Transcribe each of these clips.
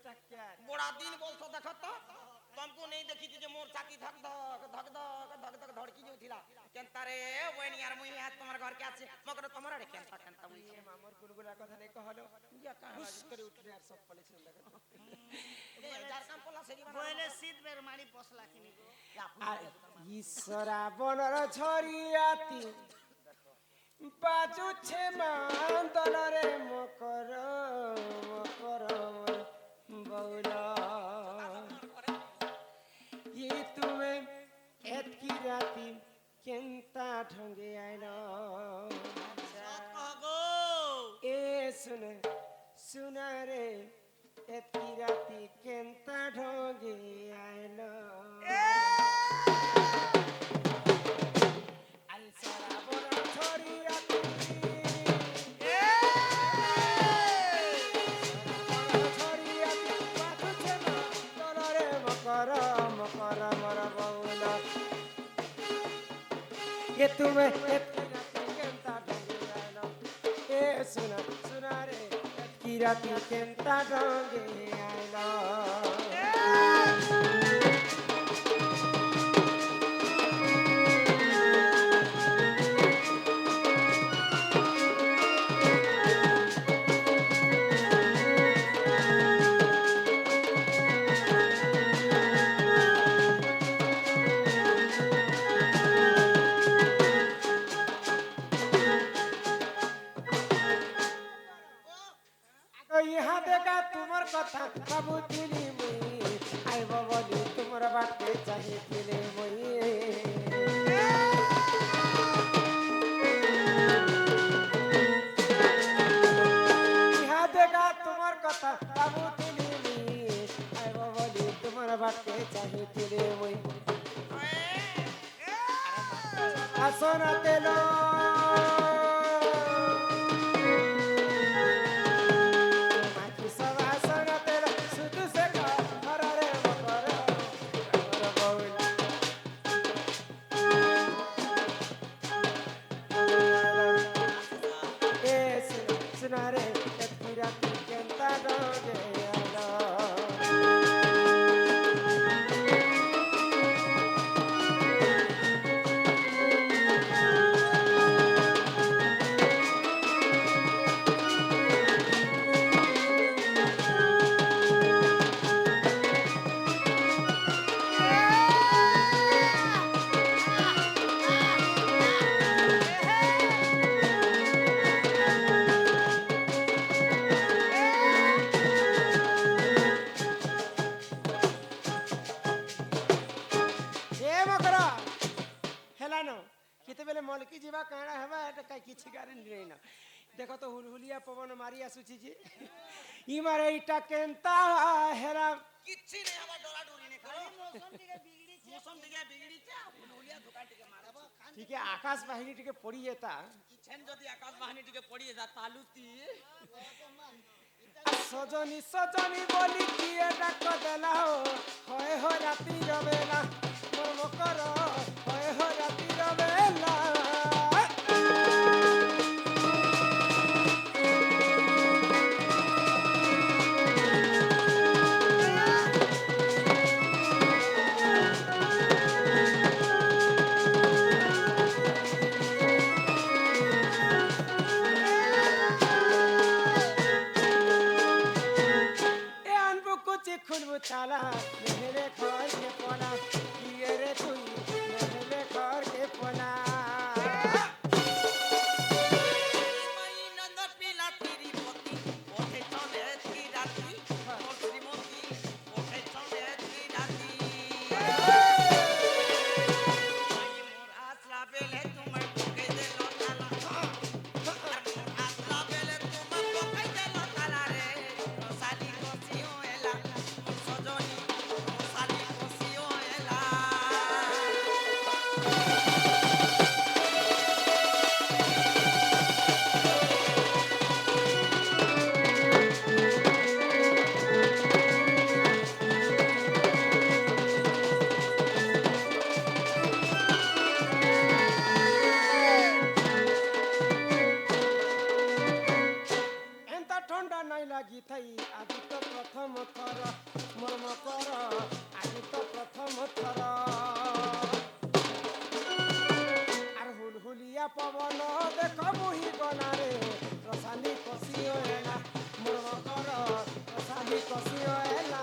बड़ा दिन बोल तो देखो तो तुमको नहीं देखी थी जो मोर छाती धक धक धक धक धक धक धड़की जो थिला केनता रे ओइन यार मुई हाथ तुम्हार घर के आछे मगर तुम्हारा रे केनता केनता मुई मामर गुलगुला कथा नहीं कहलो या का खुश करे उठले यार सब पले छन लगे जार काम पोला सेरी बना बोले सीट बेर मारी बसला किनी ईश्वरा बनर छरियाती बाजू छे मांदल रे मकर मकर बौला ये तुम्हें एतकी राती केंता ढंगे आइलो कहो ए सुन सुन रे एतकी राती केंता ढंगे आइलो ये तुम्हें ए सुना सुना रे की राती केंता ढंगे आइलो यहाँ देखा तुम्हार कथा बाबू दिली मुई आई बाबली तुम्हार बाटे चाहिए दिले मुई यहाँ देखा तुम्हार कथा बाबू दिली मुई आई बाबली तुम्हार बाटे चाहिए दिले मुई आसना तेलो मलकी जीवा काणा हवा एटा काई किछि गारंटी नहीं ना देखो तो हुलहुलिया पवन मारी आसुची जी ई मारे इटा केंता हेरा किछि नहीं हवा डोरा डोरी ने करो मौसम दिगे बिगड़ी चा हुलहुलिया दुकान टिके मारबो ठीक है आकाश बाहिनी टिके पड़ी जेता छेन जदी आकाश बाहिनी टिके पड़ी जा तालुती सजनी सजनी बोली किए डाक देला होय हो राती रवेला मोर मकर होय हो राती रवेला खुलबु चाला मेरे खोल के पोला किए रे तुई লাগিথাই আজি তো প্রথম থর মোর মকর আজি তো প্রথম থর আর হুলহুলিয়া পবন দেখ মুহি গলারে রসানি কষিও এলা মোর মকর রসানি কষিও এলা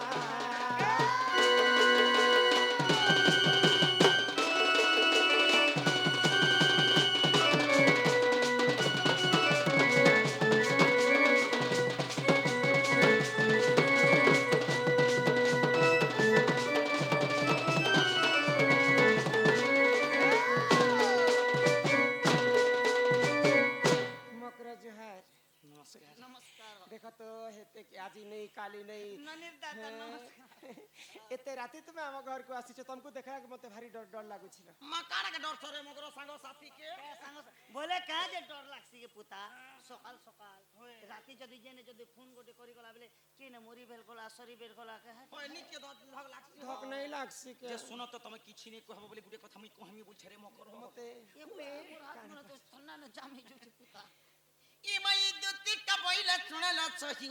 মকরা জোহার নমস্কার নমস্কার দেখো তো হেতে কি আজি নেই কালি নেই ননির দাদা নমস্কার এতে রাতে তুমি ଆମ ঘরକୁ ଆସିଛ ତମକୁ ଦେଖିବାକୁ ମତେ ଭାରି ଡର ଡର ଲାଗୁছিল মা কারাকে ডর সরে মগর সাঙ্গ সাথী কে বলে কাজ ডর লাগছি কে পুতা সকাল সকাল রাতি যদি জেনে যদি ফোন গোটে করি গলা বলে কি না মরি বেল গলা সরি বেল গলা কে ওই নিচে ধক লাগছে ধক নাই লাগছি কে যে শুনো তো তুমি কিছু নেই কহব বলে গুটে কথা আমি কহমি বলছে রে মকর মতে এ পে পুরা তো ঠান্ডা না জামি যাচ্ছে পুতা ইমাই দুতিকা বইলে শুনেল সহি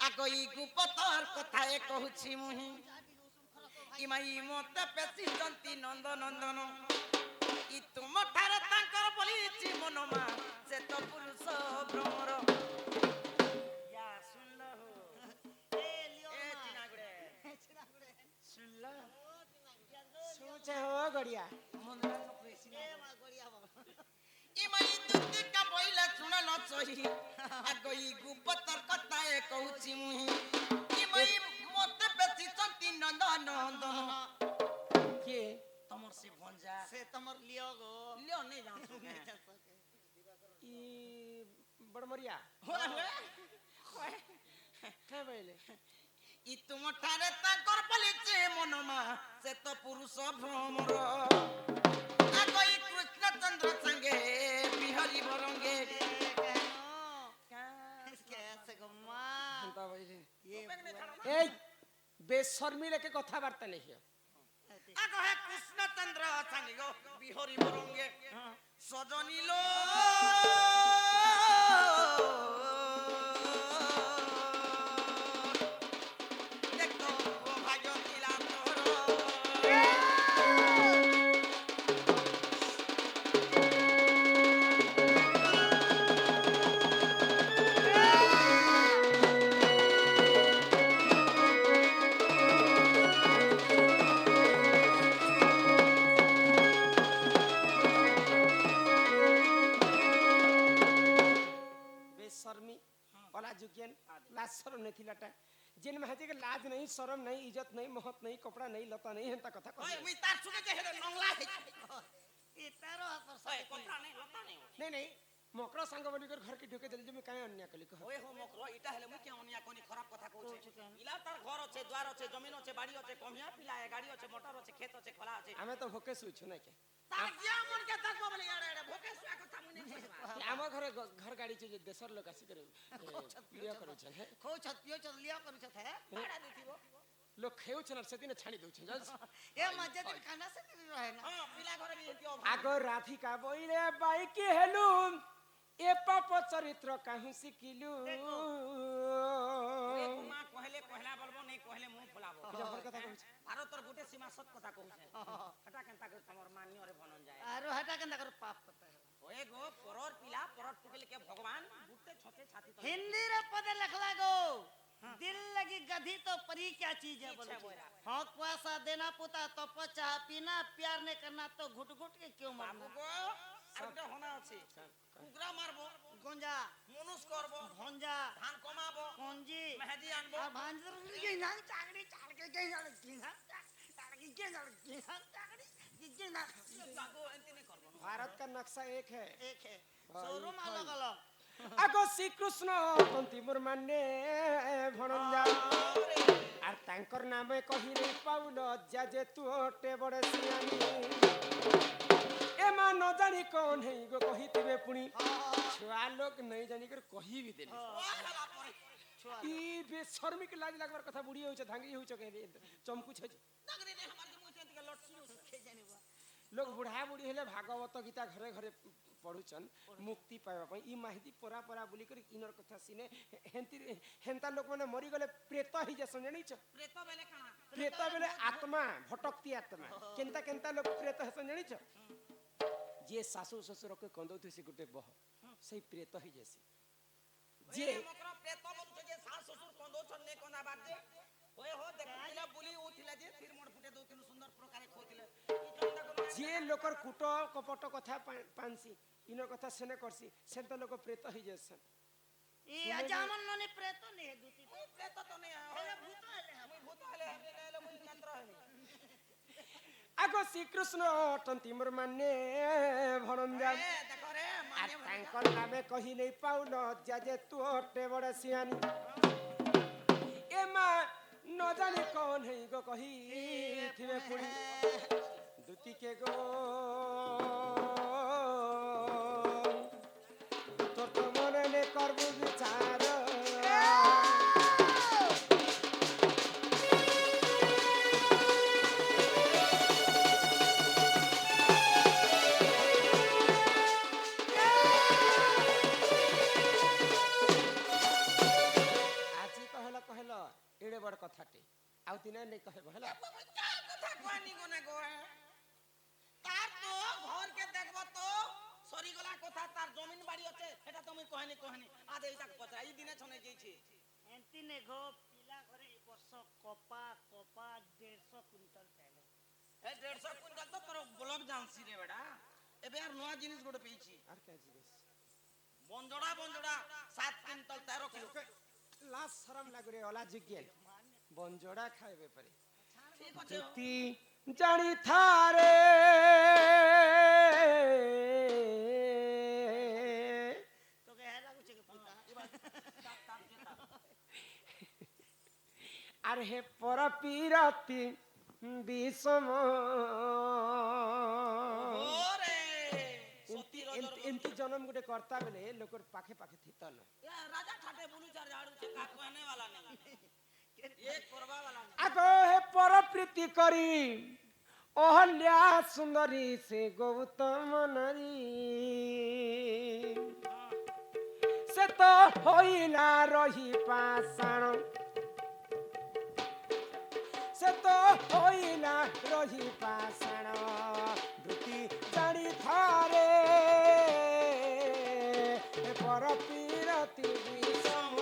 আগই গুপতর কথায়ে কহুছি মুহি ইমাই মতে পেছি জন্তি নন্দ নন্দন ই তুম ঠারে তাঙ্কর বলিছি মনমা সে তো পুরুষ ভ্রমর ইয়া শুনল এ লিও এ মা চিনাগুড়ে চিনা করে শুনল শুছে হো গড়িয়া মন্দরা কইছি এ মা গড়িয়া বাবা ইমাই দুতিকা বইলে শুনেল সহি আগই গুপতর কথায়ে কহুছি মুহি ইমাই মতে পেছি জন্তি নন্দ নন্দন কে তোমার সে ভঞ্জা সে তোমার লিও গো লিও নেই জানো ই বড়মরিয়া হয় হয় হ্যাঁ বইলে ই তুমঠারে তাঙ্কর বলিছে মনমা সে তো পুরুষ ভ্রমর আগই কৃষ্ণচন্দ্র সঙ্গে বিহারি বরঙ্গে कैसे गो मां হেনতা বইলে ये এই বেশর্মি রেখে কথাবার্তা নেই আগ হে কৃষ্ণচন্দ্র সঙ্গে গো বিহারি বরঙ্গে সজনিল দেখো ভাগ্য ছিলা তোর बेशर्मी वाला जुगियन लाज शरम नहीं थिलाटा जेन में हजे के लाज नहीं शरम नहीं इज्जत नहीं महत नहीं कपड़ा नहीं लता नहीं हेंता कथा ওই कह মুই তার সুকে যে হেলে নংলা হই ये तारो पर ওই কথা নাই লতা নাই नहीं नहीं मकरा संग बोली कर घर के ढोके दिल जे में काहे अन्याय कली कह ওই হো মকর ইটা হেলে মুই কে অনিয়া কোনি খারাপ কথা কইছে ইলা তার ঘর আছে দ্বার আছে জমিন আছে বাড়ি আছে কমিয়া পিলা গাড়ি আছে মোটর আছে ক্ষেত আছে খোলা আছে हमें तो भोके सुइछु नहीं के তার কিয়া মন কে তাকবো বলে ইয়াড়ে এড়ে ভোকে সুয়া কথা মুই নাই কইবা आमा घर घर गाड़ी जे देशर लोग आसी करे लिया करू छन है खो छत पियो छत लिया करू छत है ভাড়া দিতিবো लोग खेउ छन से दिन छानी दउ छन ये मजे दिन खाना से नहीं रहे ना হ্যাঁ পিলা ঘরে বি হেতি आगो राधिका बोइले बाई के हेलु ए पाप चरित्र काहू सिकिलु মা কহলে কহলা বলবো নাই কহলে মুখ ফোলাবো जबर कथा कहू ভারতর গুটে সীমা সত কথা কইছে এটা কেনতা করে তোমার মান্যরে বনন যায় आरो हटा के कर पाप करता है ওই গো পরর পিলা পরর টুকেলে কে ভগবান গুটে ছতে ছাতি তো हिंदी रे पदे लिखला गो दिल लगी गधी तो परी क्या चीज है बोलो बोला। हक पैसा देना पुता तो चाह पीना प्यार नहीं करना तो घुट घुट के क्यों বাবু मारना গো আর একটা হনা আছে কুকরা মারবো गोंजा মনুষ করবো भोंजा ধান কমাবো कोंजी মেহেদি আনবো और भांजर ये ना चाकड़ी चाकड़ी के ना ना चाकड़ी के ना चाकड़ी के ना বাবু এনতে নাই করবো भारत का नक्शा एक है एक है शोरूम अलग अलग आगो श्री कृष्ण कंती मोर माने भणंजा আর তাঙ্কর নামে কহিলে পাউল যা যে তু ওটে বড় সিয়ানি এ মা ন জানি কোন হেই গো কহিতিবে পুনি ছুয়া লোক নাই জানি করে কহি भी দেলি ই বে শর্মিক লাজ লাগবার কথা বুড়ি হইছে ধাঙ্গি হইছে কে চমকু ছে নাগরি নে আমার মুই তেনতে লটছি के जाने बा लोग बुढ़ा बुढ़ी हेले भागवत गीता घरे घरे पढ़ुचन मुक्ति पाइबा पई ई माहिती परा परा बोली कर इनर कथा सिने हेंती हेंता लोक माने मरी गले प्रेत ही जसन जानि छ प्रेत बेले काना प्रेत बेले आत्मा भटकती आत्मा केनता केनता लोक प्रेत हसन जानि छ जे सासु ससुर के कंदौथि से गुटे बह सही प्रेत ही जैसी जे मकरा प्रेत बोलछ जे सास ससुर कंदो छन्ने कोना बाजे होय हो देखिला बुली उठिला जे फिर मोड़ फुटे दो किनु सुंदर प्रकारे खोतिले ई चंदा को जे लोकर कुट कपट कथा पानसी इनर कथा सेने करसी सेंता लोक प्रेत ही जैसन ई अजामन नने प्रेत ने है दूती प्रेत तो नहीं हेले भूत हेले हम भूत हले ले मुन केंद्र हले आगो श्री कृष्ण अटंती मोर माने भणंजा ए देखो रे आ माने तांकर नामे कहि नै पाउल जे तू हटे बड़ सियानी ए मा न जाने कौन है गो कही थिवे पुड़ी दुती के गो तो मन ने करबु विचार एड़े बड़ कथाटे आउ दिने नै कहबो हला क्या कथा कहनी कोने गो तार तो घर के देखबो तो सरी गला कथा तार जमीन बाड़ी আছে এটা তুমি कहनी कहनी आदे इसा पचरा ई दिने छने जेछि एंती ने गो पिला घरे ई वर्ष कपा 150 क्विंटल चाइले ए 150 क्विंटल तो तोर ब्लॉक जानसी रे बेटा एबे यार नया जिनिस गोटे पेइछि आर का जिनिस बंजोड़ा 7 क्विंटल 13 किलो लास शरम लागरे ओला जिगेल बंजोड़ा खाइबे परे ठीक अछि ती जानी थारे तो के हेला कुछ के पुता अरे हे पर पीरती विषम ओरे सती रजर एंती जन्म गुटे करता बेले लोकर पाखे पाखे थितल या राजा ठाटे बोलू चार झाड़ू से का कहने वाला नहीं एक करवा वाला नहीं आगो हे पर प्रीति करी अहल्या सुंदरी से गौतम नरी से तो होइला रही पाषाण से तो होइला रही पाषाण धुती जानी थारे पर पीरती विषम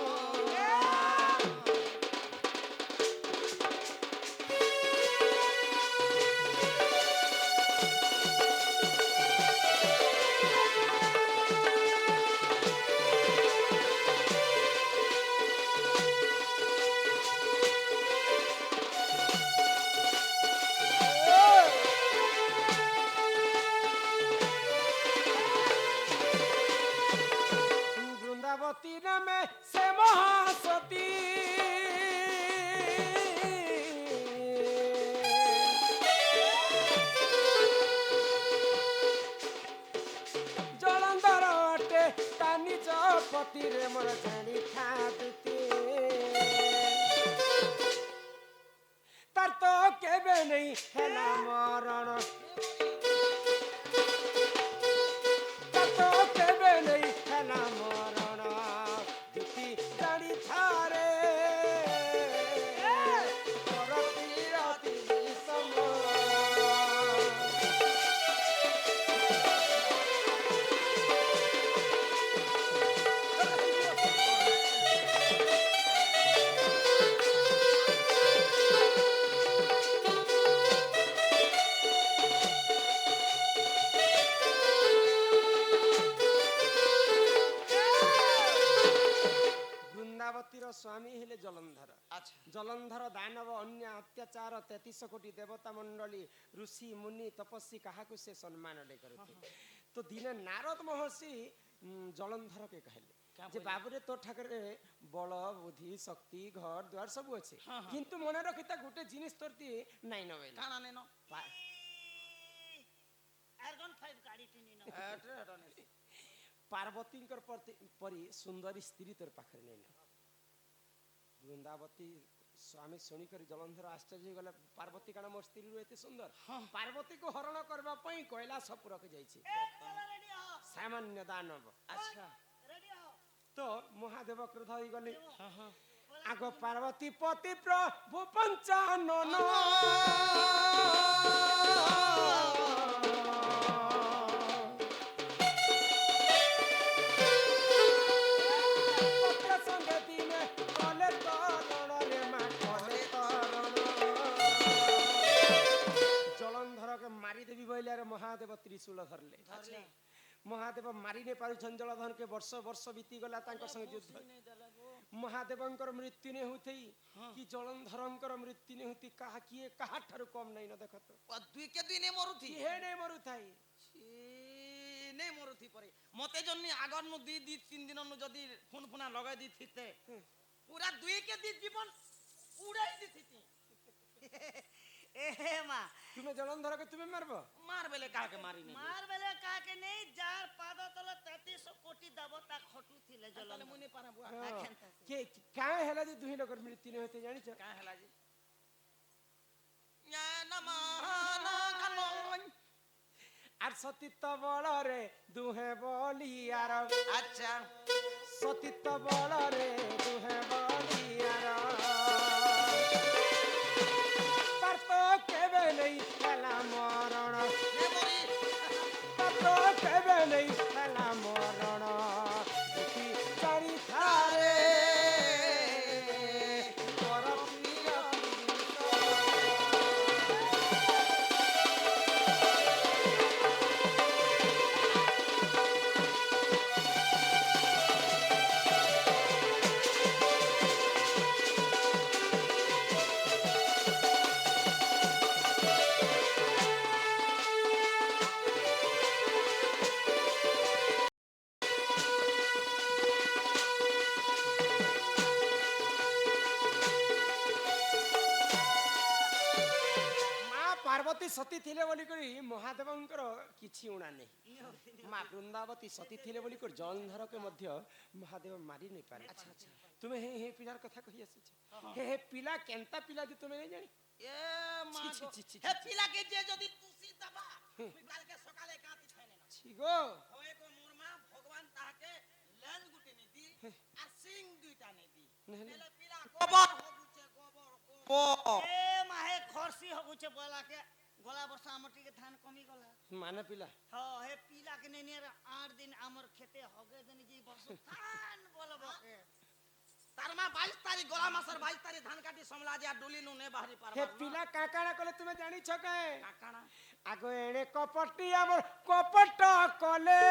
वृंदावती में से महासती जलंधर अटे ता निज पति रे मोर जानी खादती तार तो केबे नहीं हेला मरण तार तो केबे नहीं हेला मरण दुती जानी थारे पर पीरती विषम वृंदावतीर स्वामी हेले जलंधर अच्छा जलंधर दानव अन्य अत्याचार 33 कोटी देवता मंडली ऋषि मुनि तपस्वी काहाकु से सम्मान डे करते तो दिने नारद महर्षि जलंधर के कहले जे बाबूरे तो ठाकरे बल बुद्धि शक्ति घर द्वार सब अछि किंतु मने रखिता गुटे जिनिस तोरती नाइ नवेला काना नेनो आर्गन 5 गाड़ी टिनी न एटे एटा ने पार्वती परी सुंदरी स्त्री तोर पाखरे नहीं वृंदावती स्वामी सुनी कर जलंधर आश्चर्य गला पार्वती काना मोर स्त्री एते सुंदर पार्वती को हरण करबा पई कैलाश पुरक जाईछि ସାମାନ୍ୟ ଦାନବ। ଆଚ୍ଛା ରେଡି ହୋ ତ ମହାଦେବ କ୍ରୋଧ ହେଇଗଲେ। ହଁ ହଁ ଆଗ ପାର୍ବତୀ ପତି ପ୍ରଭୁ ପଞ୍ଚାନନ ପତ୍ର ସଙ୍ଗେ ଦିନେ କଲେ ତରଣରେ ମା କଲେ ତରଣ। ଜଳନ୍ଧରকে ମାରିଦେବି ବୋଇଲାରେ ମହାଦେବ ତ୍ରିଶୂଳ ଧରିଲେ। ଧରଲେ ମହାଦେବ ମାରି ନେ ପାରୁଛନ୍ ଜଳଧରକେ। ବର୍ଷ ବର୍ଷ ବିତିଗଲା ତାଙ୍କ ସଙ୍ଗେ ଯୁଦ୍ଧ। ମହାଦେବଙ୍କର ମୃତ୍ୟୁ ନେଇ ହଉଥଇ କି ଜଳନ୍ଧରଙ୍କର ମୃତ୍ୟୁ ନେଇ ହଉଥି କାହା କିଏ କାହାଠାରୁ କମ ନାଇଁ ନ ଦେଖ ତ। দুই কে দুই নে মরুথি କିଏ ନେଇ ମରୁଥାଇ। নে মরুথি পরে মতে জন্য আগর নু দুই দুই তিন দিন নু যদি ফোন ফোনা লগাই দি থিতে পুরা দুই কে দুই জীবন উড়াই দি থিতি এ হে মা তুমি জলন্ধরকে তুমি মারব। মার বেলে কাকে মারি নে মার বেলে কাকে নেই যার পাদ তলে 33 কোটি দেবতা খটু থিলে তাহলে জলন মুই নে পারাবো কে কাঁ ହେଲା ଯେ ଦୁହିଁ ଲୋକର ମୃତ୍ୟୁ ନେଇ ହଉଥି ଜାଣିଛ? কা হেলা জি না নমা না কানো আর সতীত্ব বଳରେ দুহে বলিয়ার। আচ্ছা সতীত্ব বଳରେ দুহে বলিয়ার। পার্থ কেবে নেই খেলা মরণ। নে মরি পার্থ কেবে নেই খেলা মরণ। দেখি চারি ধারে পর প্রিয় ପାର୍ବତୀ ସତୀ ଥିଲେ ବୋଲିକରି ମହାଦେବଙ୍କର କିଛି ଉଣା ନାହିଁ। ମା ବୃନ୍ଦାବତୀ ସତୀ ଥିଲେ ବୋଲିକରି ଜଳନ୍ଧରକେ ମଧ୍ୟ ମହାଦେବ ମାରି ନେଇ ପାରେ। ତୁମେ ହେ ପିଲାର କଥା କହି ଆସିଛ। ହେ ପିଲା କେନ୍ତା ପିଲା ଯେ ତୁମେ ଜାଣି। এ মা ছি, গো ছি, ছি, ছি, হে ছি। পিলাকে যে যদি তুসি দবা মুই কালকে সকালে কাঁতি থাইনে না ছি গো হয় গো মোর মা ভগবান তাহাকে লেজ গুটি নি দি আর সিং দুইটা নি দি নহলে হেলে পিলা গোবর হগুছে গোবর গোবর এ মাহে খরসি হগুছে বলাকে গলা বর্ষ আমার টিকে ধান কমি গলা ମାନେ ପିଲା হ হে পিলাকে নেই নিয়ে 8 দিন আমার খেতে হগে দেনি যে বর্ষ ধান বলবকে তার মা 22 তারিখ গলা মাসের 22 তারিখ ধান কাটি সমলা যে ডুলি নু নে বাহারি ହେ পারবা ପିଲା କାକାଣା କଲେ ତୁମେ ଜାଣିଛ କାଏ? কাকানা ଆଗ ଏଣେ କପଟି ଆମର କପଟ କଲେ।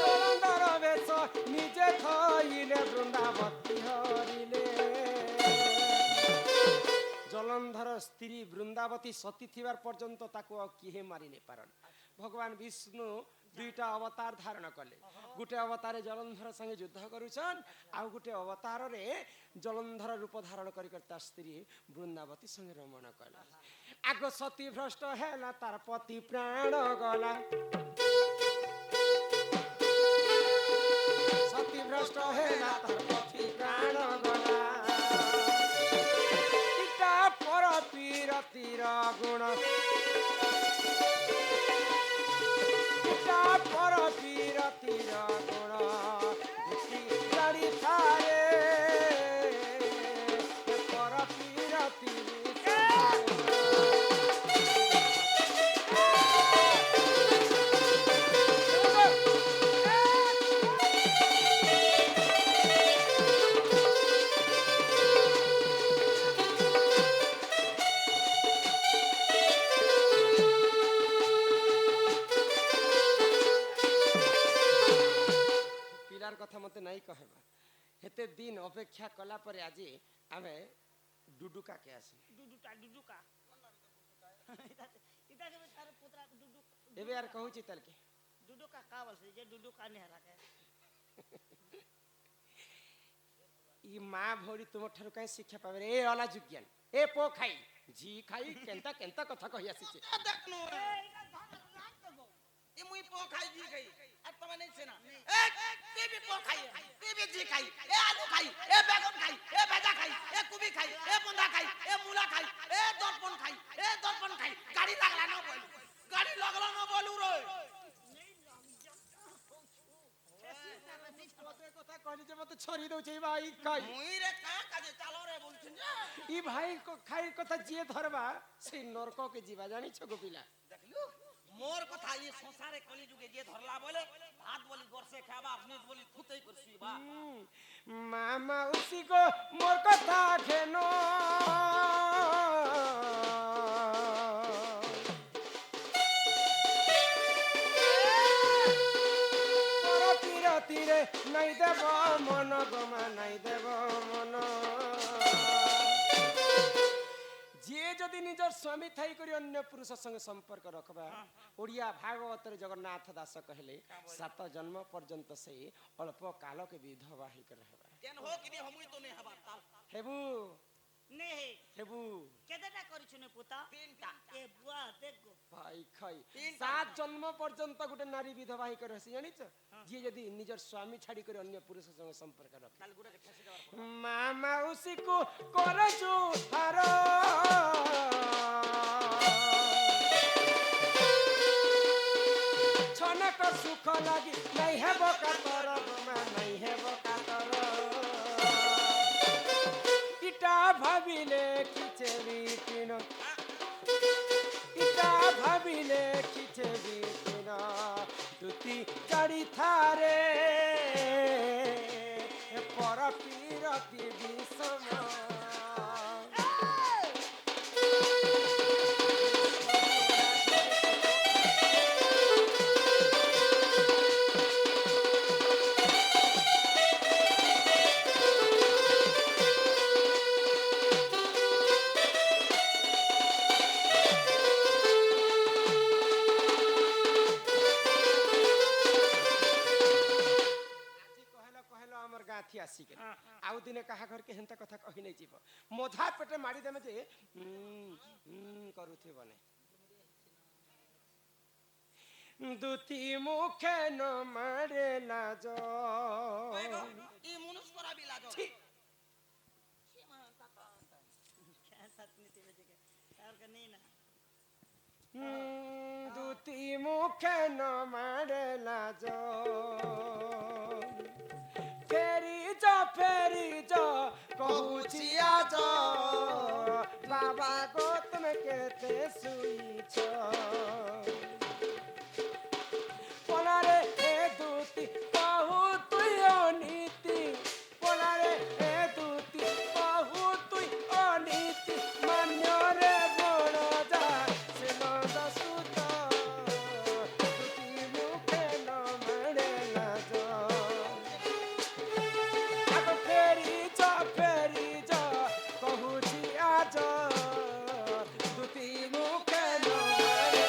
ଜଳନ୍ଧର ବେଶ ନିଜେ ଥଇଲେ ବୃନ୍ଦାବତୀ ହରିଲେ। ଜଳନ୍ଧର ସ୍ତ୍ରୀ ବୃନ୍ଦାବତୀ ସତୀ ଥିବାର ପର୍ଯ୍ୟନ୍ତ ତାକୁ ଆଉ କିଏ ମାରି ନେଇ ପାରନ। ଭଗବାନ ବିଷ୍ଣୁ ଦୁଇଟା ଅବତାର ଧାରଣ କଲେ। ଗୋଟେ ଅବତାରରେ ଜଳନ୍ଧର ସାଙ୍ଗେ ଯୁଦ୍ଧ କରୁଛନ୍ ଆଉ ଗୋଟେ ଅବତାରରେ ଜଳନ୍ଧର ରୂପ ଧାରଣ କରି ତା ସ୍ତ୍ରୀ ବୃନ୍ଦାବତୀ ସଙ୍ଗେ ରମଣ କଲେ। ଆଗ ସତୀ ଭ୍ରଷ୍ଟ ହେଲା ତାର ପତି ପ୍ରାଣ ଗଲା। ସତୀ ଭ୍ରଷ୍ଟ ହେଲା ତାର ପତି ପ୍ରାଣ ଗଲା। ଇଟା ପର ପୀରତିର ଗୁଣ পর পীরতির গুণ দেখি জানি থারে পর পীরতির ପିଲାର କଥା ମତେ ନାଇଁ କହିବା। ହେତେ ଦିନ ଅପେକ୍ଷା କଲା ପରେ ଆଜି ଆମେ ଡୁଡୁକାକେ ଆସି ডুডুকা ডুডুকা ইটা যে তার পুত্রা ডুডুক ଏବେ ଆର କହୁଛି ତାଲକେ ডুডুকা কা বলছে যে ডুডুকা নে রাখে ଇ ମା ଭଳି ତୁମ ଠାରୁ କାହିଁ ଶିକ୍ଷା ପାଇବେ? ଏ ଅଲା ଯୁଜ୍ଞାନ ଏ ପୋ ଖାଇ ଝି ଖାଇ କେନ୍ତା କେନ୍ତା କଥା କହି ଆସିଛେ। দেখনু এইটা ধর রাখ দেব ই মুই পো খাই জি খাই আর তোমার নেই সেনা এ তুই বি পো খাই তুই বি জি খাই এ আলু খাই এ বেগুন খাই এ ভেজা খাই এ কুবি খাই এ বন্ধা খাই এ মূলা খাই এ দর্পণ খাই গাড়ি লাগলা না বল গাড়ি লাগলা না বলু রে কত কথা কইলি যে মতে ছড়ি দউছে এই ভাই খাই মুই রে কা কাজে চালো রে বলছিন যে ই ভাই খাই কথা জিয়ে ধরবা সেই নরককে জিবা জানিছ গো পিলা দেখলু মোর কথা এই সংসারে কলি যুগে যে ধরলা বলে ভাত বলি গরসে খাবা আপনি বলি খুতেই করছি বা মামা উসি গো মোর কথা খেনো তীরে নাই দেব মন গমা নাই দেব মন ଯିଏ ଯଦି ନିଜର ସ୍ୱାମୀ ଥାଇକରି ଅନ୍ୟ ପୁରୁଷ ସଙ୍ଗେ ସମ୍ପର୍କ ରଖବା ଓଡ଼ିଆ ଭାଗବତରେ ଜଗନ୍ନାଥ ଦାସ କହିଲେ 7 ଜନ୍ମ ପର୍ଯ୍ୟନ୍ତ ସେ ଅଳ୍ପ କାଳକେ ବିଧବା ହେଇକରି ହେବା କେନ ହୋ କିନି ହමුଇ ତ ନେ ହବା ତାଲ ହେବୁ নে হে ହେବୁ কেতেটা করিছু নে পুতা তিনটা এ বুয়া দেখো ভাই খাই তিনটা। 7 জন্ম পর্যন্ত গোটে নারী বিধবা ହେଇକରି হସି জানিছ ଯିଏ ଯଦି ନିଜର ସ୍ୱାମୀ ଛାଡ଼ି କରି ଅନ୍ୟ ପୁରୁଷ ସଙ୍ଗେ ସମ୍ପର୍କ ରଖେ ତାଲ গুড়া ঠেসি দেওয়ার ମା ମାଉସୀକୁ କରଛୁ ହାର ଛନକ ସୁଖ ଲାଗି ନାଇଁ ହେବ କାତର ମା ନାଇଁ ହେବ କାତର ଇଟା ଭାବିଲେ କିଛେ ବିପିନ ইটা ভাবিলে কিছে বিপিন দুতি গাড়ি থারে পর পিরতি বিষম गाथी आसी के आउ दिने कहा घर के हेंता कथा कहि नै जीव मोधा पेटे मारी देमे जे करूथे बने दुती मुखे न मारे लाज ই মনুষ করা বিলাজ ছি সাতনি তেলে জেগে তার কে নেই না दुती मुखे न मारे लाज फेरी जा कहूची आज बाबा गो तुम केते सुईछ पोलारे ए दूती कहू तुई अनीति पोलारे ए दूती कहू तुई अनीति मान्य रे बण जा से नंद सुत दूती मुखे न मारे लाज फेरी जा कहूची आज दुती मुखे न मारे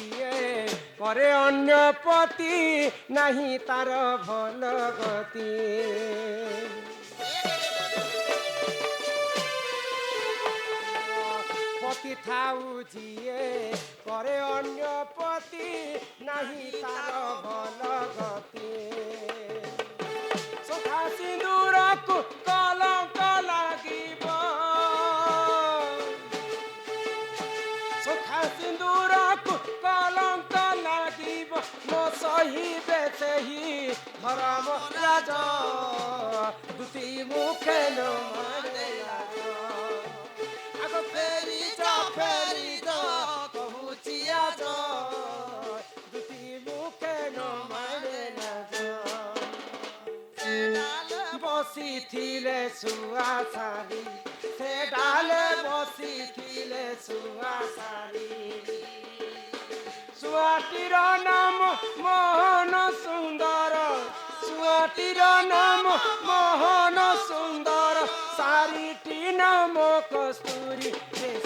ଯିଏ କରେ ଅନ୍ୟ ପତି ନାହିଁ ତାର ଭଲ ଗତି। ପତି ଥାଉ ଯିଏ କରେ ଅନ୍ୟ ପତି ନାହିଁ ତାର ଭଲ ଗତି। ସଖା ସିନ୍ଦୁରକୁ କଲଙ୍କ ଲାଗିବ, ସଖା ସିନ୍ଦୁରକୁ କଲଙ୍କ ଲାଗିବ, ନ ସହିବେ ସେହି ଧର୍ମ ରାଜ, ଦୁତି ମୁଖେ ନ ମାରେ ଲାଜ। ଆଗ ଫେରି ଯା କହୁଛି ଆଜ, ଦୁତି ମୁଖେ ନ ମାରେ ଲାଜ। ବସିଥିଲେ ଶୁଆ ସାରି, ସେ ଡାଲେ ବସିଥିଲେ ଶୁଆ ସାରି। ଶୁଆଟିର ନାମ ମୋହନ ସୁନ୍ଦର, ଶୁଆଟିର ନାମ ମୋହନ ସୁନ୍ଦର, ସାରିଟି ନାମ କସ୍ତୁରୀ।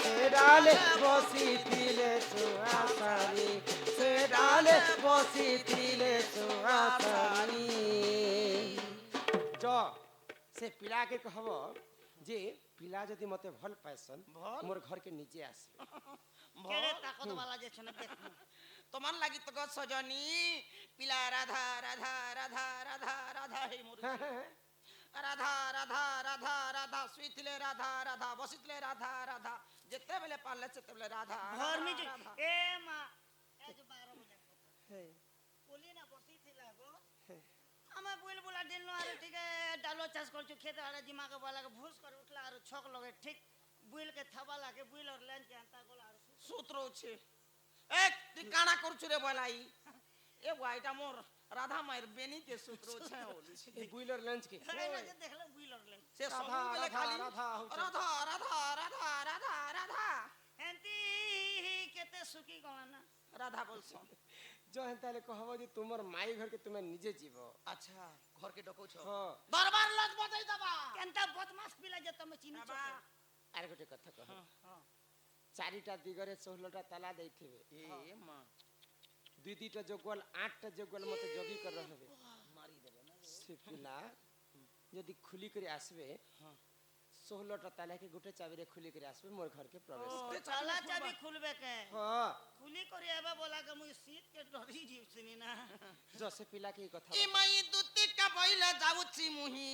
ସେ ଡାଲେ ବସିଥିଲେ ଶୁଆ ସାରି, ସେ ଡାଲେ ବସିଥିଲେ ଶୁଆ ସାରି। से पिला के कहब जे पिला जदि मते भल पाइसन मोर घर के नीचे आसबे। केड़े ताकत वाला जे छने देख तमान लागी तो गो सजनी पिला राधा राधा राधा राधा राधा हे मोर राधा राधा राधा राधा सुइतले राधा राधा बसितले राधा राधा जेते बेले पाले सेते बेले राधा घर में ए मां ए जो 12 बजे हे बोली ना बसिथिला गो हमें बुल बुला दिन नो आरे ठीक है डालो चाष करछु खेत आरे जिमा के बोला के भूस कर उठला आरे छक लगे ठीक बुल के थबा लागे बुल और लेन के अंता गोला आरे सूत्रो छे एक ती काना करछु रे बोलाई ए वाइटा मोर राधा मायर बेनी के सूत्रो छे ओली छे बुल और लंच के अरे ना जे देखले बुल और लेन से सब बेले खाली राधा राधा राधा राधा राधा राधा एंती केते सुखी गना राधा बोलसो जो हेताले कहबो जे तुमर माई घर के तुमे निजे जीवो। अच्छा घर के डको छो हां दरबार लज बजाई दबा केनता बदमाश पिला जे तमे चिनी छ आरे गोटे कथा कह हां चारिटा दिगरे 16टा ताला दैथिबे ए मां दुई दुईटा जोगल 8टा जोगल मते जोगी कर रहबे मारी देबे ना से पिला यदि खुली करे आसबे हां 16टा ताला के गोटे चाबी रे खुली करे आसबे मोर घर के प्रवेश ताला चाबी खुलबे के हां खुली करे एबे बोला के मुई सीट के डरी जीव सुनी ना जसे पिला के कथा ई माई दुती का बइला जाउची मुही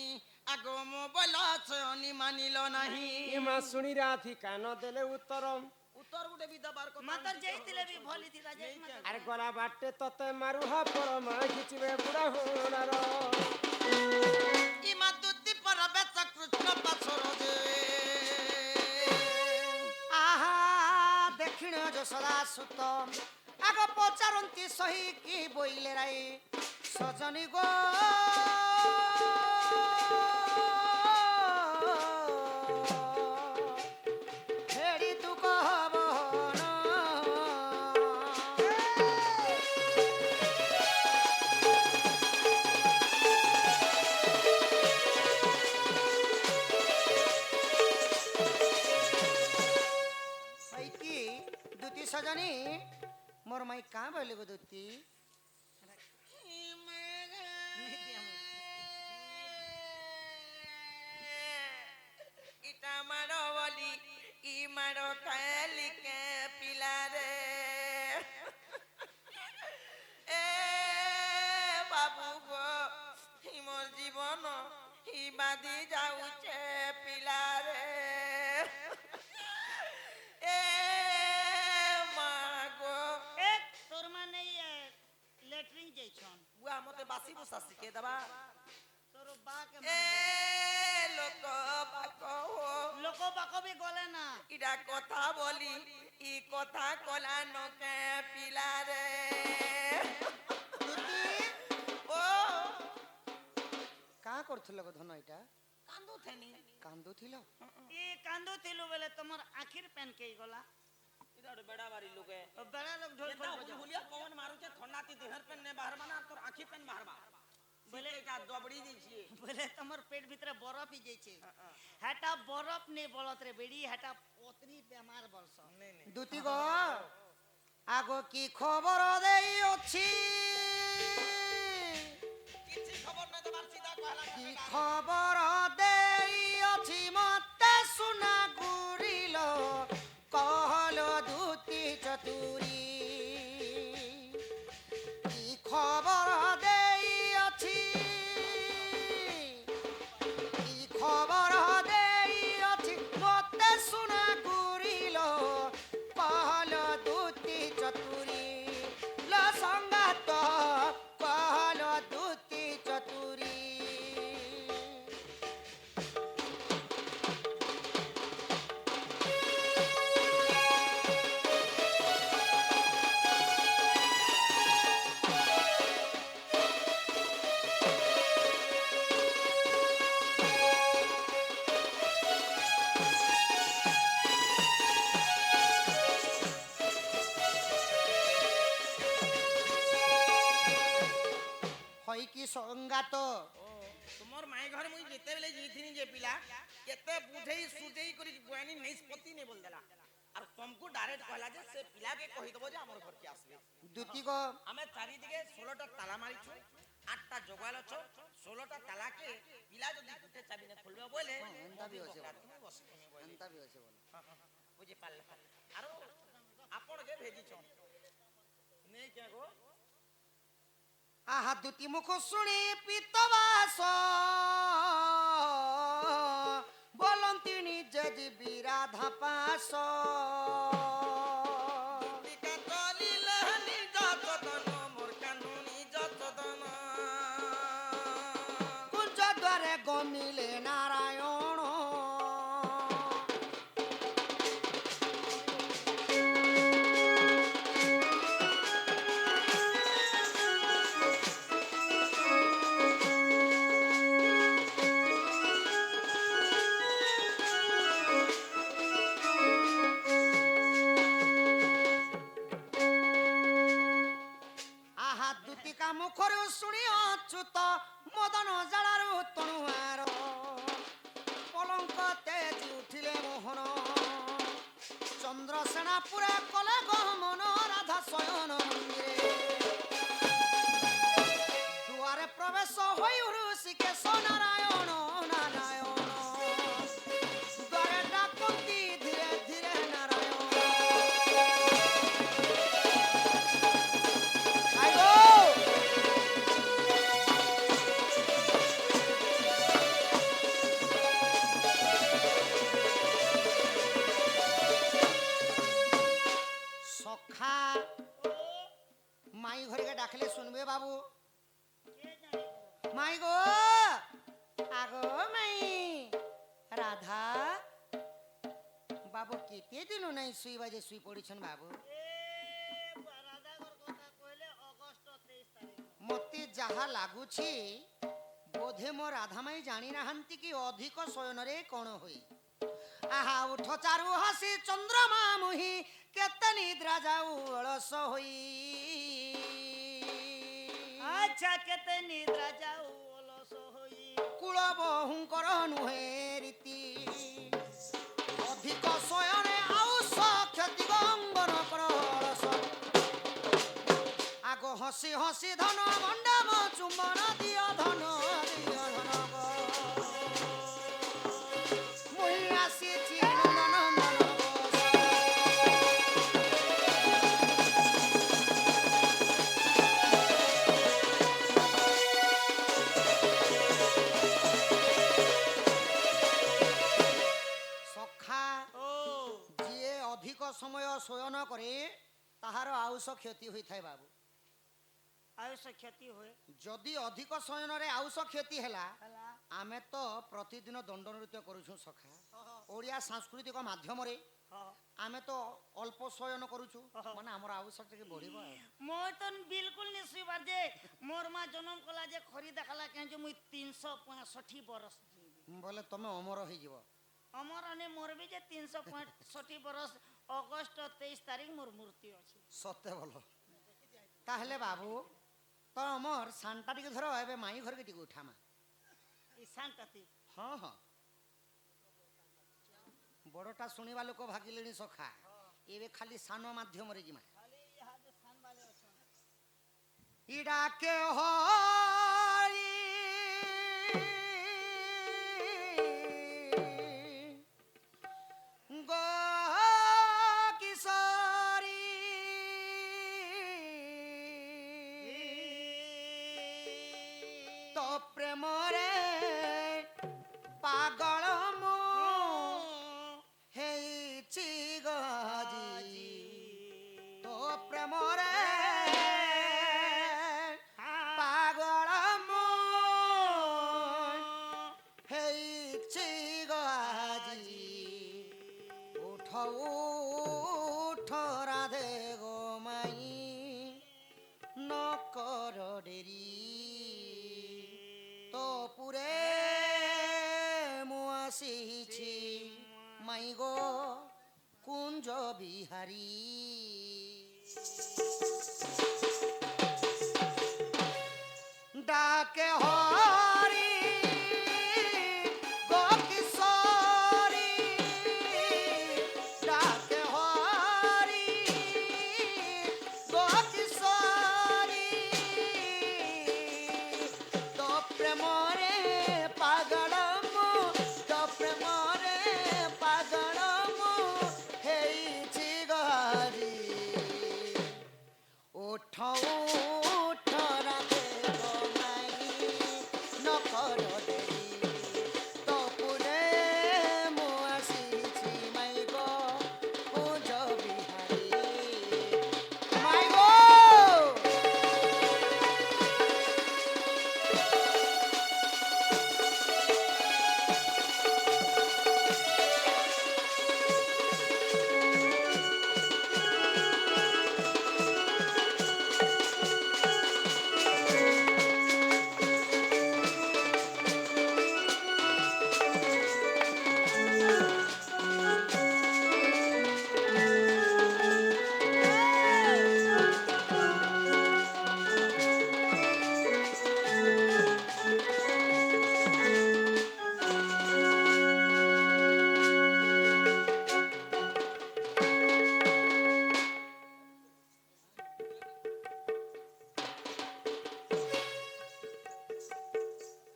आगो मो बोला छ अनि मानिलो नाही ई मा सुनी राथी कान देले उत्तरम उत्तर गुटे भी दबार को मातर जैतिले भी भली थी राजे अरे गला बाटे तते मारुहा पर मा खिचबे बुढ़ा होनार ई मा दुती पर बेच कृष्ण पाछरो जे आहा दक्षिण जो सदा सुत आगो पचारंती सही की बोइले राई सजनी गो हेडी तू कहबो ना भाई की दुती सजनी मोर माई कहाँ बोले गो दुती इटा मारो वाली ई मारो काली के पिला रे ए बाबू गो ई मोर जीवन ई बादी जाउचे पिला रे ए मागो एक तोर माने लेटरिंग जैछन बुआ मते बासी बसा सिखे दबा तोर बा के ए लोक बाको हो लोको बाको भी गले ना इडा कथा बोली ई कथा कला नके पिला रे ओ का करथले गो धन इटा कांदो थेनी कांदो थिलो ई कांदो थिलो बेले तमर आखिर पेन के गला इडा बेड़ा बारी लोगे बड़ा लोग ढोल एता बजा हुलिया पवन मारू छे ठंडा ती देहर पेन ने बाहर बना तोर आखी पेन बाहर बा बोले का दबड़ी दी छे बोले तमर पेट भीतर बरफ ही जैछे हटा बरफ ने बोलत रे बेडी हटा पोतरी बेमार बलस नहीं नहीं दुती गो ଆଗ କି ଖବର ଦେଇଅଛି କିଛି ଖବର ନାଇଁ ତମାର ସିଧା କହିଲା କି ଖବର ଦେଇଅଛି ମତେ ସୁନା ଗୁରିଲ କହଲ ଦୂତି ଚତୁରୀ କି ଖବର ଦେଇଅଛି কি খবর দেইଅছি মতে শুনা গুরিল কহল দুতি চতুরি ল সংগাত কহল দুতি চতুরি হই কি সংগাত তোমার মাই ঘরে মুই যেতেবেলে যাইছিনি যে পিলা কেতে বুঝেই সুঝেই করি বয়ানি নিষ্পত্তি নে বল দেলা আর তুমকু ডাইরেক্ট কইলা যে সে পিলাকে কই দেবো যে আমার ঘরকে আসবে দুতি গো আমি চারিদিকে 16টা তালা মারিছু 8টা জোগাল অছ 16টা তালাকে পিলা যদি গুটে চাবি না খুলবে বলে এন্তা বি আছে বল। তুমি বসে তুমি বলে এন্তা বি আছে বল বুঝি পারলে আর আপন কে ভেজিছ নেই কে গো আহা দুতি মুখ শুনি পিতবাস বলন্তি নিজে জীবি রাধা পাশ টিকা চলিলে নিজ চদন মোর কানু নিজ চদন কুঞ্জ দ্বারে গমিলে নারায়ণ আহা দুতিকা মুখରୁ শুଣି অচ্ୟୁତ মদন জালাରୁ তণুয়ার পলঙ্ক তেজি উঠিলে মোহন চন্দ্রসেনা পুরে কলে গমন রাধা শয়ন মন্দিরে দুয়ারে প্রবেশ হই ঋষিকেশ নারায়ণ নারায়ণ দ্বারে ডাকন্তি ধীরে ধীরে নারায়ণ আইগো সখা মাই ঘরে ডাকলে শুনবে বাবু কে জানে গো? মাই গো আগো মাই রাধা বাবু কেতে দিন নাই শুইবা যে শুই পড়িছন বাবু রাধাঘর কথা কইলে অগস্ট 23 তারিখ মতে যাহা লাগুছি বোধে মো রাধামাই জানি নাহান্তি কি অধিক শয়নরে কোণ হই আহা উঠ চারু হাসি চন্দ্রমা মুহি কেতে নিদ্রা যাও অলস হই আচ্ছা কেতে নিদ্রা যাও অলস হই কুল বহুঙ্কর নুহে রীতি অধিক শয়নে আউস ক্ষতি গঙ্গন কর অলস আগ হসি হসি ধন মণ্ডপ চুম্বন দিয় ধন গো। মুই আসিছি নন্দন গো। সখা ও ଯିଏ ଅଧିକ ସମୟ ଶୟନ କରେ ତାହାର ଆୟୁଷ କ୍ଷତି ହୋଇଥାଏ ବାବୁ আয়ুষ ক্ষতি হয় ଯଦି ଅଧିକ ଶୟନରେ ଆୟୁଷ କ୍ଷତି ହେଲା ହେଲା ଆମେ ତ ପ୍ରତିଦିନ ଦଣ୍ଡ ନୃତ୍ୟ କରୁଛୁ ସଖା ଓଡ଼ିଆ ସାଂସ୍କୃତିକ ମାଧ୍ୟମରେ ହଁ ଆମେ ତ ଅଳ୍ପ ଶୟନ କରୁଛୁ ମାନେ ଆମର ଆୟୁଷ ଟିକେ ବଢିବ ଆଉ। মোর তো বিলকুল নি শুইবার যে মোর মা জন্ম কলা যে খরি দেখালা কেন যে মুই 365 বরস জিবি ବୋଲେ ତମେ ଅମର ହେଇଯିବ আমার অনে মরবি যে 365 বরস অগস্ট 23 তারিখ মোর মূর্তি আছে ସତେ ଭଲ ତାହେଲେ ବାବୁ ତ ଆମର ସାନ୍ଟା ଟିକେ ଧର ଏବେ ମାଇଁ ଘରକେ ଟିକେ ଉଠାମା এই শান্তাতি ହଁ ହଁ ବଡ଼ଟା ଶୁଣିବା ଲୋକ ଭାଗିଲେଣି ସଖା ଏବେ ଖାଲି ସାନ ମାଧ୍ୟମରେ ଯିମା খালি ইডাকে হরি গো কিশোরী তো প্রেমরে পাগল মু ହେଇଛି ଗଜି তো প্রেমরে পাগল মু ହେଇଛି গজি উঠ উঠ রাধে গো মাই নকর ডেরি তো পুরে মু আসিছি মাই গো কুঞ্জ বিহারী ডাকে হরি গো কিশোরী ডাকে হরি গো কিশোরী তো প্রেমরে পাগল মু তো প্রেমরে পাগল মু ହେଇଛି ଗରି ওঠ ওঠ রাধে গো মাই নকর ডেরি তো পুরে মু আসিছি মাই গো কুঞ্জ বিহারী মাই গো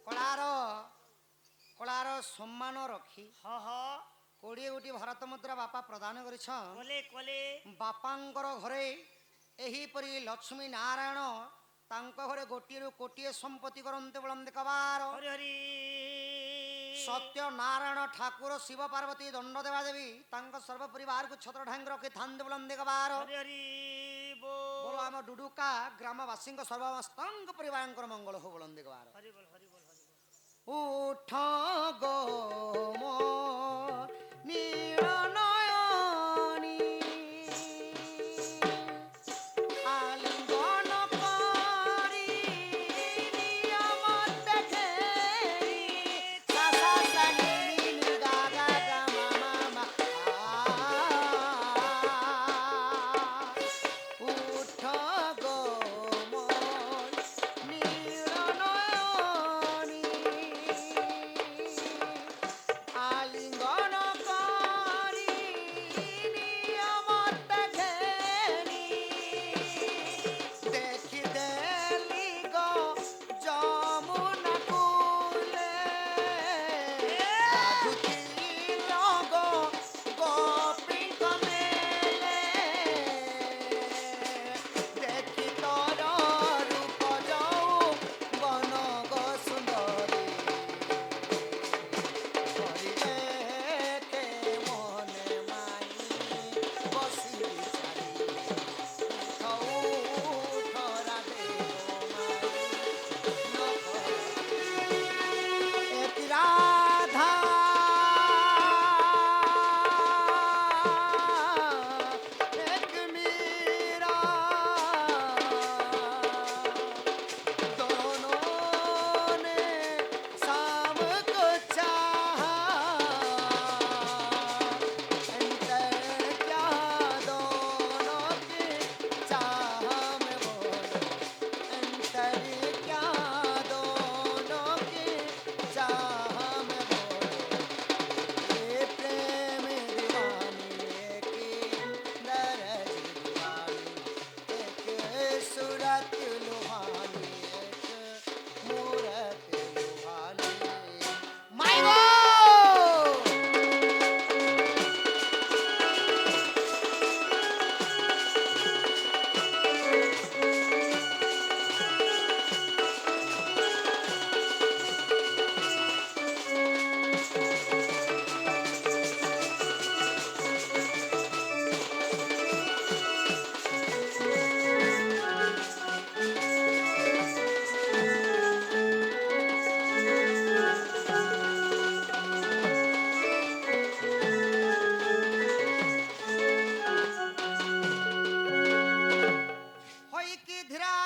କଳାର କଳାର ସମ୍ମାନ ରଖି হ হ 20 ଗୋଟି ଭାରତ ମୁଦ୍ରା ବାପା ପ୍ରଦାନ କରିଛନ୍ কলে কলে ବାପାଙ୍କର ଘରେ ଏହିପରି ଲକ୍ଷ୍ମୀ ନାରାୟଣ ତାଙ୍କ ଘରେ ଗୋଟିଏରୁ କୋଟିଏ ସମ୍ପତ୍ତି କରନ୍ତେ ବୋଲନ୍ତି କବାର হরি হরি ସତ୍ୟ ନାରାୟଣ ଠାକୁର ଶିବ ପାର୍ବତୀ ଦଣ୍ଡ ଦେବା ଦେବୀ ତାଙ୍କ ସର୍ବ ପରିବାରକୁ ଛତ୍ର ଢାଙ୍ଗ ରଖିଥାନ୍ତେ ବୋଲନ୍ତି କବାର হরি ହରି ବୋଲ ଆମ ଡୁଡୁକା ଗ୍ରାମବାସୀଙ୍କ ସର୍ବମସ୍ତଙ୍କ ପରିବାରଙ୍କର ମଙ୍ଗଳ ହଉ ବୋଲନ୍ତି କବାର হরি বল হরি বল হরি বল উঠ গো মো নীল নয়নী আলিঙ্গন করি নিয়ম দেখে সা সা সা নি নি নি গা গা গা মা মা মা উঠ গো মো নীল নয়নী আলিঙ্গন করি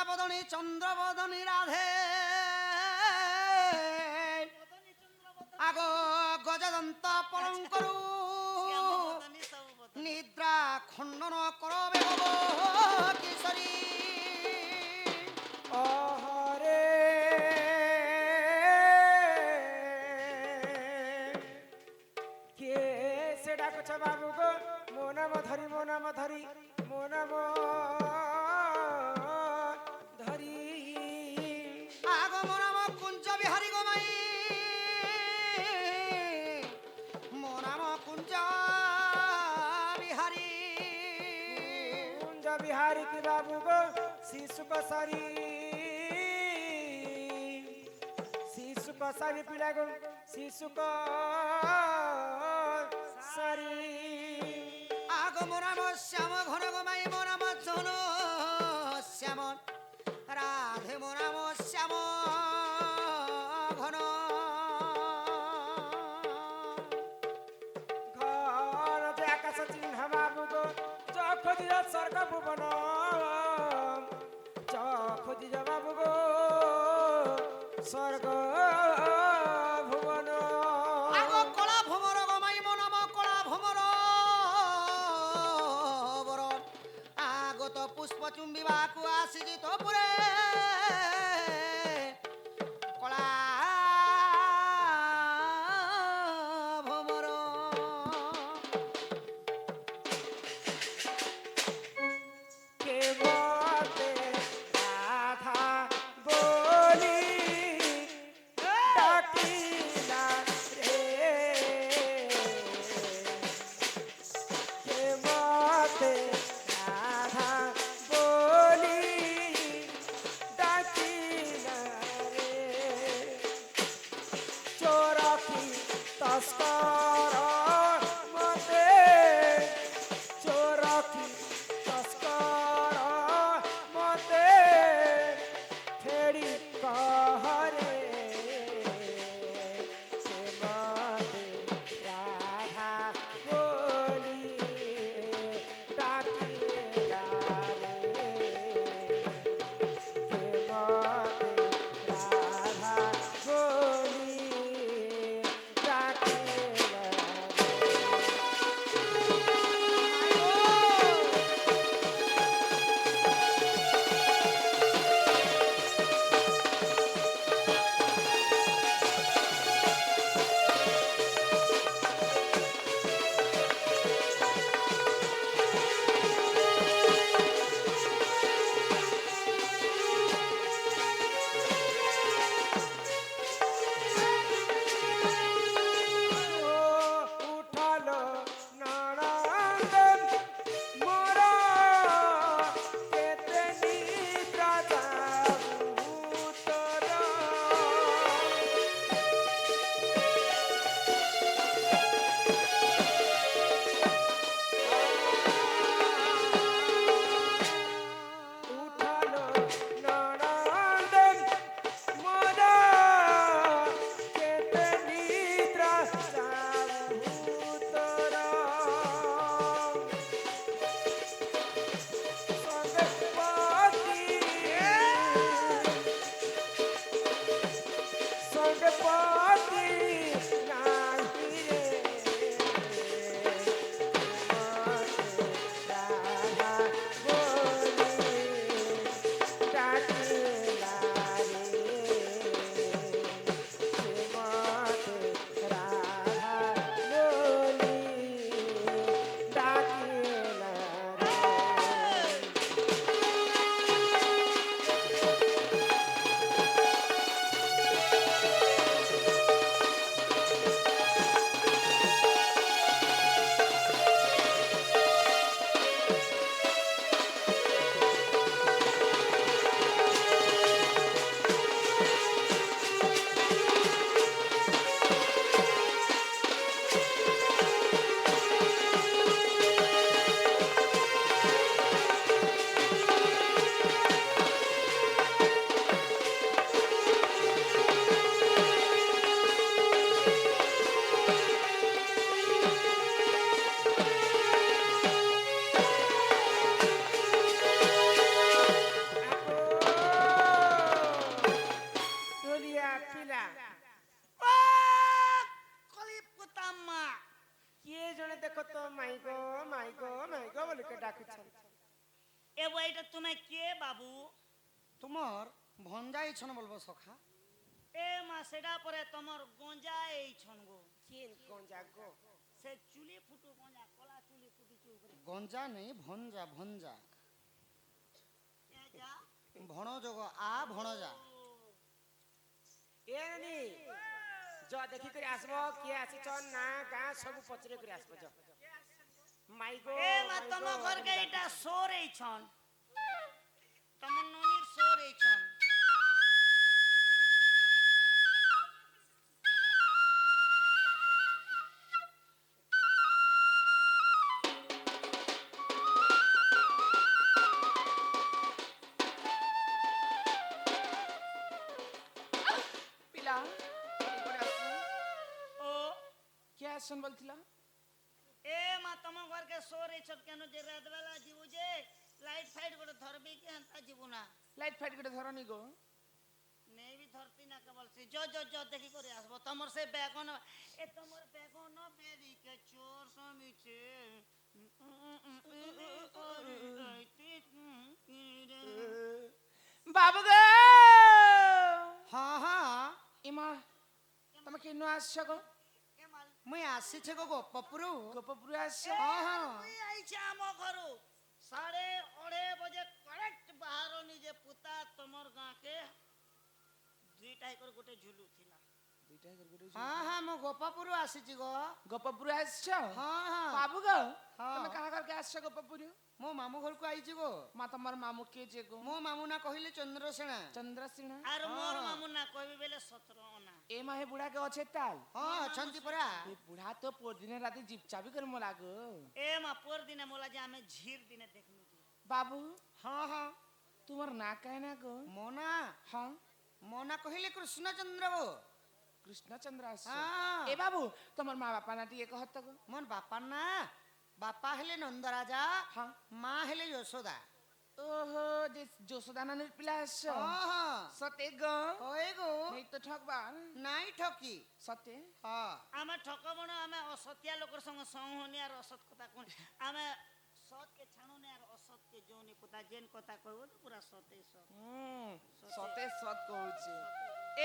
বদনী চন্দ্রবদনী রাধে আগ গজদন্ত পলঙ্করু নিদ্রা খণ্ডন করবে কিশোরী অহরে কে সে ডাকুছ বাবু গো মো নাম ধরি মো নাম ধরি মো নাম ধরি আগম নাম কুঞ্জ বিহারী গোমাই মো নাম কুঞ্জ বিহারী কুঞ্জ বিহারী কি বাবু গো শিশু কসারি শিশু কসারি পিলা গো শিশু কসারি আগম নাম শ্যাম ঘন গোমাই মো নাম জন শ্যাম রাধে মো নাম শ্যাম ঘন ঘর যে আকাশ চিহ্ন বাবু গো খোঁজি স্বর্গ ভুবন খোঁজি বাবু গো স্বর্গ ভুবন আগ কলা ভ্রমর গমাই মো নাম কলা ভ্রমর বর আগত পুষ্প চুম্বিবাকু আসিছি তো পুরে কলা ভ্রমর কে বলতে রাধা বলি ডাকিলা রে কে বলতে রাধা বলি ডাকিলা রে চোরাকি তস্কর মতে চোরাকি তস্কর মতে ফেরি কহরে সে মতে রাধা বলি ডাকিলা রে সে মতে রাধা বলি ডাকিলা রে উঠালো নারায়ণ মোরা কেতে নিদ্রা যাবু তোরা উঠালো নারায়ণ মোরা কেতে নিদ্রা যাবু তোরা সঙ্গে পাতি সঙ্গে পাতি নাহি রে রাধা বলি ডাকিলা রে মতে রাধা বলি ডাকিলা রে তুমি কে বাবু? তোমার ভঞ্জাই ছন বলবো সখা। এ মা সেটা পরে তোমার গঞ্জা এই ছনগো। কেন গঞ্জা গো? সে চুলি ফুটু গঞ্জা, কলা চুলি ফুটিছে উপরে। গঞ্জা নেই ভঞ্জা ভঞ্জা। এ যা ভণজ গো আ ভণজা। এ নি জ দেখি করে আসবো কে আসিছ না গাঁ সব পচরে করে আসবো জ। মাই গো এ মা তম ঘরকে এটা সোর এই ছন। তোমার ননির সোর এই ছন। পিলা এবারে আসুন। ও কে আসুন বলছিলা? এ মা তম ঘরকে সোর এই ছন কেন যে রাত বেলা জীবু যে লাইট ফাইট করে ধরবি কি হান্তা জীবু না। লাইট ফাইট করে ধরনি গো। নেই বি ধরতি না কেবল সে জ দেখি করে আসবো তোমার সে বেগন এ তোমার বেগন বেরিকে চোর সমিছে বাবু গো হ্যাঁ হ্যাঁ ইমা তুমি কেন আসছ গো? মুই আসিছে গো গোপপুরু। গোপপুরে আসছ? হ্যাঁ হ্যাঁ আইছে আম ঘরু 8:30 বজে করেক্ট বাহার নিজে পুতা তোমার গাঁকে দুইটাই করে গোটে ঝুলু ছিলা। দুইটা করে গুড়ে হ্যাঁ হ্যাঁ মু গোপপুরু আসিছি গো। গোপপুরে আসছ? হ্যাঁ হ্যাঁ বাবু গো হ্যাঁ। তুমি কাহা ঘরকে আসছ গোপপুরে? মো মামু ঘরকু আইছি গো। মা তোমার মামু কে যে গো? মো মামু না কহিলে চন্দ্রসেনা। চন্দ্রসেনা। আর মোর মামু না কইবি বেলে 17 অনা। এ মাহে বুড়া কে অছে তাল? হ্যাঁ অছন্তি পরা। এ বুড়া তো পরদিনে রাতে জিপচাবি করে মোলা গো। এ মা পর দিনে মোলা যে আমি ঝির দিনে দেখনু যে বাবু হ্যাঁ হ্যাঁ তোমার না কায় না গো? মোনা হ্যাঁ মোনা কহিলে কৃষ্ণচন্দ্র গো। কৃষ্ণচন্দ্র আসছে। হ্যাঁ এ বাবু তোমার মা বাপা না টিকে কহত গো? মোর বাপা না বাপা হেলে নন্দরাজা হ্যাঁ। মা হেলে যশোদা। ওহো যে যশোদা নানির পিলা আসছ? হ্যাঁ হ্যাঁ সতে গো ওই গো এই তো ঠকবা নাই ঠকি। সতে। হ্যাঁ আমি ঠকব না আমি অসতিয়া লোকের সঙ্গে সংহনি আর অসৎ কথা কোন আমি সৎ কে ছানুনি আর অসৎ কে যৌনি কথা যেন কথা কইব তো পুরা সতে সৎ। সতে সত কହୁଛି।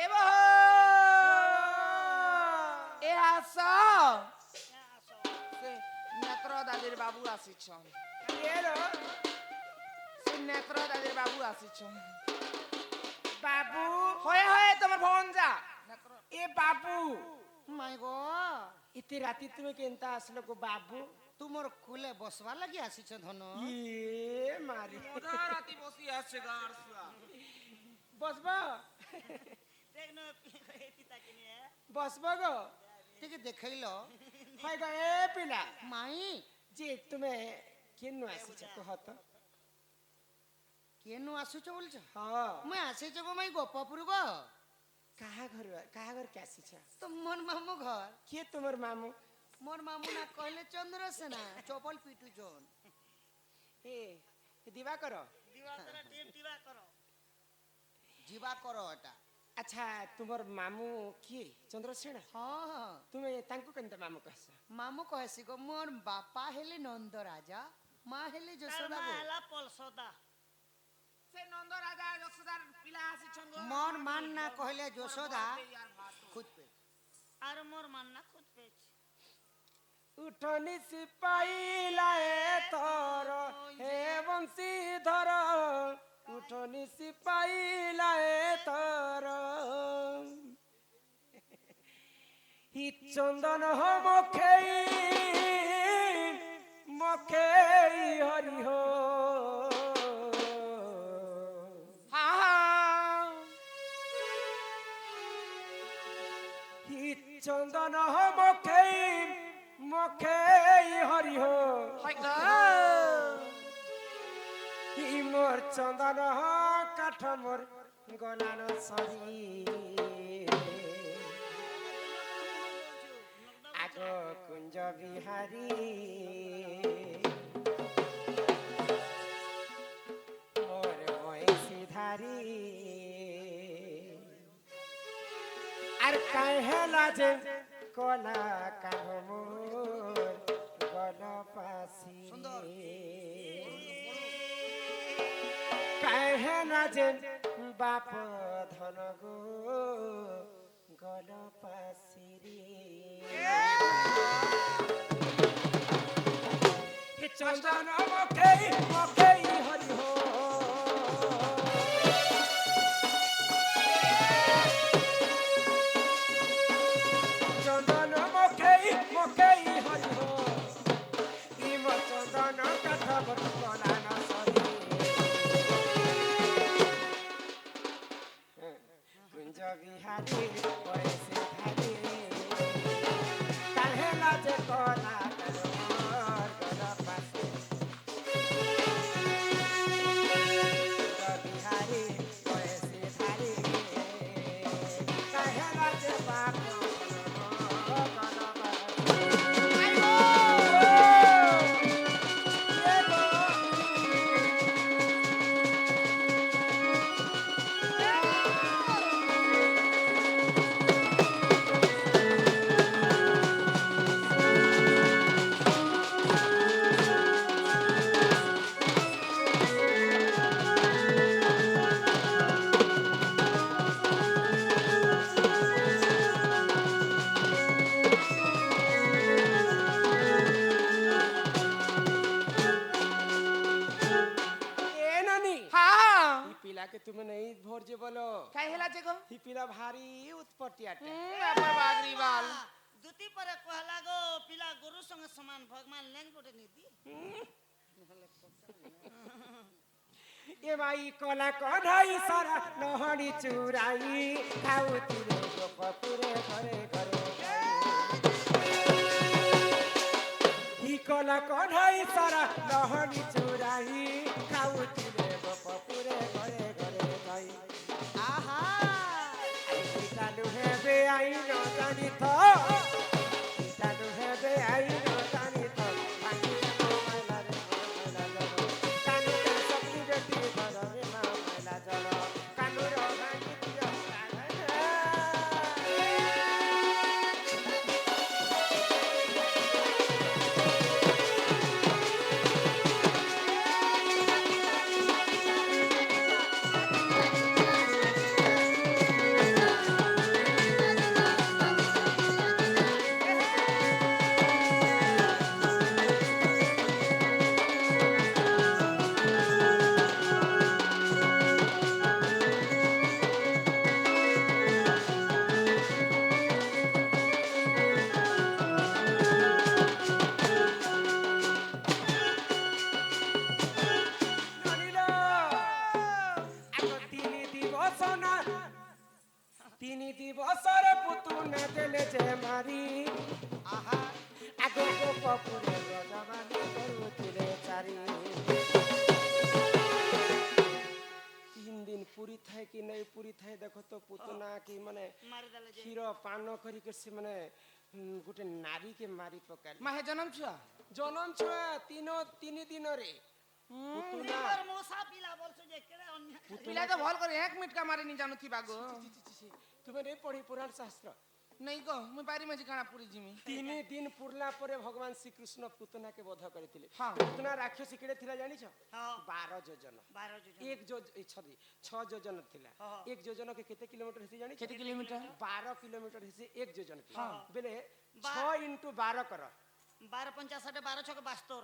এ বাহ এ আস সে নেত্র দাদির বাবু আসিছন। সে নেত্র দাদির বাবু আসিছন। বাবু হয়ে হয়ে তোমার ভঞ্জা এ বাবু মাই গো এতে রাতি তুমি কেনতা আসলো গো বাবু? তুমর কুলে বসবার লাগি আসিছ ধন। ইয়ে মারি রাতি বসি আছে গার সুয়া। বসবা দেখনো পিতা কে নিয়ে বসবা গো ଟିକେ ଦେଖେଇଲ হয় গো এ পিলা ମାଇଁ যে তুমি কেন আসিছ কহ তো? କେନୁ ଆସୁଛ ବୋଲଛ? হ্যাঁ ମୁଇଁ ଆସିଛ ଗো ମାଇଁ ଗୋପପୁର ଗো। কাহা ঘর কে আসিছ? ତ ମୋର ମାମୁ ଘର। কে তোমার মামু? মোর মামু না କହିଲେ ଚନ୍ଦ୍ରସେନା ଚପଲ ପିଟୁଛନ୍। এ দিবা কর। দিবাতরা টিপা করো। ଯିବା କର ଏଟା। আচ্ছা তোমার মামু কি চন্দ্রসেনা? ହଁ ହଁ তুমি তাঙ্কু কেনতা মামু কহছ? ମାମୁ କହେସି ଗো ମୋର ବାପା ହେଲେ ନନ୍ଦ ରାଜା ମା ହେଲେ তার ଯଶୋଦା মা গো। হেলা পলসদা। সে নন্দ রাজা যশোদার পিলা আসিছন গো। মোর মান না କହିଲେ যশোদা খুদ পে। আর মোর মান্না খুদ পেয়েছে। উঠনি সিপাইলা এ তর হে বংশীধর উঠনি সিপাইলা এ তর হি চন্দন মখেই মখেই হরি হো হি চন্দন মখেই মখেই হরি হো হি মোর চন্দন কাঠ মোর গলার সরি আগ কুঞ্জ বিহারী মোর বয়সী ধারী আর কাহেলা যে কলা কাহ মোর গল পাশি সুন্দর। কাহে না যে বাপ ধন গো গল পাশিরে চন্দন মকেই মকেই হরি হো চন্দন মকেই মকেই হরি হো ইম চন্দন কাঠ বটি কলা না সরি কুঞ্জ বিহারী পরে সে ধারি কাহে লাজে কলা গল পাশে কুঞ্জ বিহারী পরে সে ধারি কাহে লাজে বাপ के तुम्हें नहीं भोर जे बोलो काय हेला जे गो ही पिला भारी उत्पत्तियाटे आपा बागरी बाल दुती पर कहला गो पिला गुरु संग समान भगवान लेंग गोटे नीति ए भाई कोला कढ़ाई सारा नहड़ी चुराई खाऊ तिरे गोपपुरे घरे घरे ही कोला कढ़ाई सारा नहड़ी चुराई खाऊ तिरे गोपपुरे घरे घरे भाई आहा चालू है बे आई न जानी तो चालू है बे आई न जानी तो भाई को मैला रे मैला जलो कानू के सबकी बेटी घर रे ना मैला जलो कानू रो भाई दियो তিনি দিবসর পুতুনে দেলে যে মারি আহা আগে গোপপুরে রজমানি করুতিলে চারি 3 दिन पूरी थाए कि नहीं पूरी थाए देखो तो पुतना की माने मारी देले जे क्षीर पान करी के से माने गुटे नारी के मारी पकाल माहे जन्म छुआ जन्म छुआ तीन दिन रे पुतना पर मोसा पिला बोलছো যে কেড়ে অন্য पिला तो भल कर 1 मिनट का मारे नहीं जानू थी बागो तुम्हें नहीं पढ़ी पुराण शास्त्र नहीं गो मैं बारी में काना पूरी जिमी 3 दिन पुरला परे भगवान श्री कृष्ण पुतना के वध करथिले हाँ। पुतना राक्षसी केड़े थिला जानि छ हां 12 योजन 12 जोजन एक जो छदी 6 योजन थिला हाँ। एक योजन के केते किलोमीटर हेसी जानि केते किलोमीटर 12 किलोमीटर हेसी एक योजन के हाँ। बेले बा- 6 * 12 कर 12 50 12 6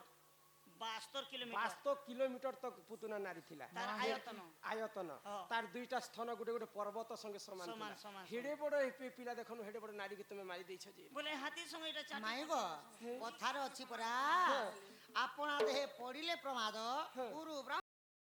72 किलोमीटर 72 किलोमीटर तक पुतना नारी थिला तार आयतन आयतन हाँ। तार दुईटा स्थान गुटे गुटे पर्वत संगे समान समान, थिला समान, हेडे बड़ पिला देखनु हेडे बड़ नारी के तुमे मारी देछ जे बोले हाथी संग এটা চাটি মাই গো কথারে অছি পরা আপনা দেহে পড়িলে প্রমাদ গুরু